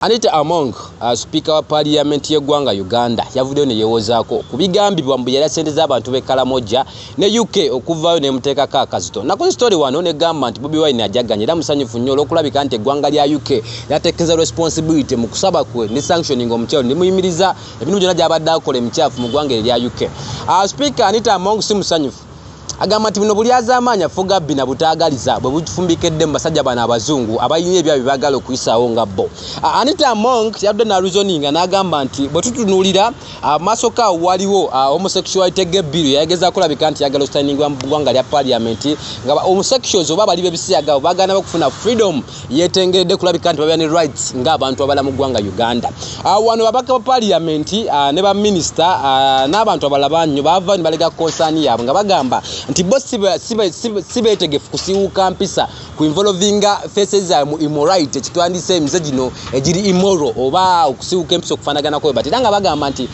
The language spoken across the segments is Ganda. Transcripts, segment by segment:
Anitah Among, Speaker wa Parliament y'eggwanga Uganda, yavuddeyo ne yeewozaako ku bigambibwa mbu yali ssente z'abantu b'e Karamoja ne UK okuvaayo n'emuteekako akazito. Nakoze story wano n'egamba nti Bobi Wine ajaganya era musanyufu nnyo olw'okulabika nti eggwanga lya UK lyateekeza responsibility mu kusaba kwe ne sanctioning omukyalo ne muyimiriza ebintu byonna gy'abadde akola emikyafu mu ggwanga erya UK. Speaker Anitah Among si musanyufu. Agamba nti buno buli azaamaanya fuga bina butaagaliza bwe bufumbikedde mu basajja bano abazungu abayina ebyabyo byagala okuyisaawo nga bo. Anitah Among yadde na reasoning n'agamba nti bwe tutunuulira maaso ka waliwo homosexuality bill yagezaako kulabika nti yagala okusayiningibwa mu ggwanga lya Parliament nga homosexuals oba bali b'ebisiyaga baagana bakufuna freedom yeetengeredde kulabika nti babya ne rights ng'abantu abala mu ggwanga Uganda. Wano babaka ba Parliament ne ba minister n'abantu abalala banyo baava ne balega concern yaabwe nga bagamba nti bo sibeetegefu kusiiwuuka mpisa ku involvinga faces za immorality ekitwandise emize gino egiri immoral oba okusiiwuuka empisa okufaanaganako bwe era nga bagamba nti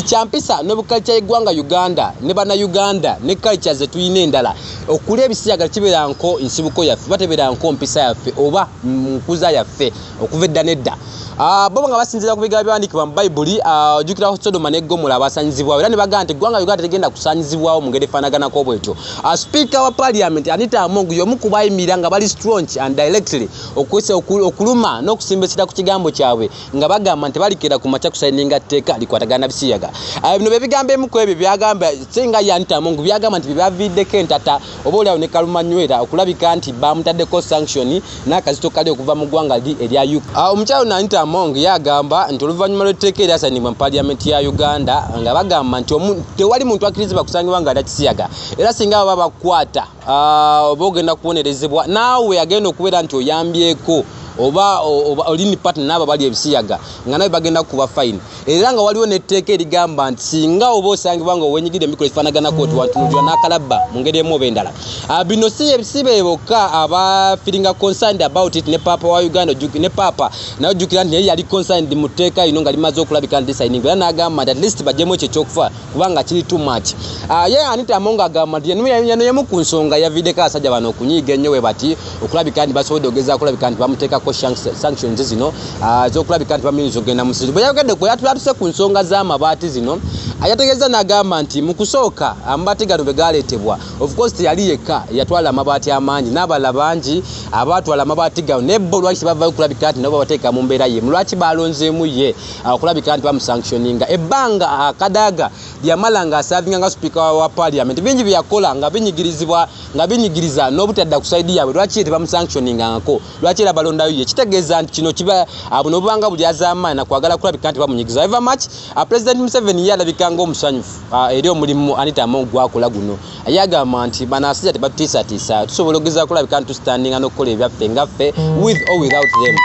kyampisa n'obukalcha y'eggwanga Uganda ne bannayuganda ne culture ze tuyina endala okulya ebisiyaga kibeera nko nsibuko yaffe batebeera nko mpisa yaffe oba nkuza yaffe okuva edda nedda. Bo nga basinzira ku bigambo byandikibwa mu Bayibuli ojjukira Sodoma ne Gomora abasaanyizibwawo era ne bagamba nti eggwanga Uganda tegenda kusaanyizibwawo mu ngeri efaanaganako bwetyo. Speaker wa Parliament Anitah Among y'omu ku bayimirira nga bali staunch and directly okuluma n'okusimba ekira ku kigambo kyabwe nga bagamba nti balikira ku makya kusayininga tteeka likwatagana bisiyaga. Bino bye bigambo emu ku ebyo byagamba singa ye Anitah Among byagamba nti byaviddeko entata oba oliawo ne kalumanywera okulabika nti bamutaddeko sanction n'akazito kali okuva mu ggwanga erya UK. Omukyalo Anitah Among yagamba nti oluvannyuma lw'etteeka eryasayinibwa mu Parliament ya Uganda nga bagamba nti tewali muntu akkirizibwa kusangibwa nga alya kisiyaga era singa baba bakwata oba ogenda kubonerezebwa naawe agenda okubeera nti oyambyeko oba olini partner n'abo bali ebisiyaga nga nawe bagenda kuba fine era nga waliwo n'etteeka erigamba nti singa oba osangibwa nga owenyigidde emikolo ekifaanagana kooti wantunulirwa n'akalabba mu ngeri emu oba endala. Bino si be bokka aba feeling concerned about it ne papa wa Uganda ne papa naye ojjukira nti naye yali concerned mu tteeka lino nga limaze okulabika nti lisayininga era n'agamba nti at least bajjemu ekyo ekyokufa kubanga kiri too much. Ye Anitah Among agamba nti yemu ku nsonga yaviddeko abasajja bano okunyiiga ennyo we bati okulabika nti basobodde ogezaako okulabika nti bamuteekako sanctions zino zokulabika nti bamiriza ogenda musiri bwe yagedde kwe yatuse ku nsonga z'amabaati zino ayategeeza n'agamba nti mu kusooka amabaati gano bwe gaaleetebwa of course teyali yekka yatwala amabaati amaanyi n'abalala bangi abaatwala amabaati gano naye bo lwaki tebavaayo okulabika nti nabo babateeka mu mbeera ye lwaki balonzeemu ye okulabika nti bamusanctioninga ebbanga akadaaga lyamala nga asaavinga nga speaker wa Parliament bingi byakola nga binyigiriza n'obutadda ku saidi yaabwe lwaki tebamusanctioningangako lwaki era balondayo ye kitegeeza nti kino kiba buno obubanga buli azaamaanyi nakwagala kulabika nti bamunyigiza eva much President Museveni yalabika ng'omusanyufu eri omulimu Anitah Among gwakola guno yagamba nti bano abasajja tebatutiisatiisa tusobola okugezaako kulabika nti tusitandinga n'okukola ebyaffe ngaffe with or without them.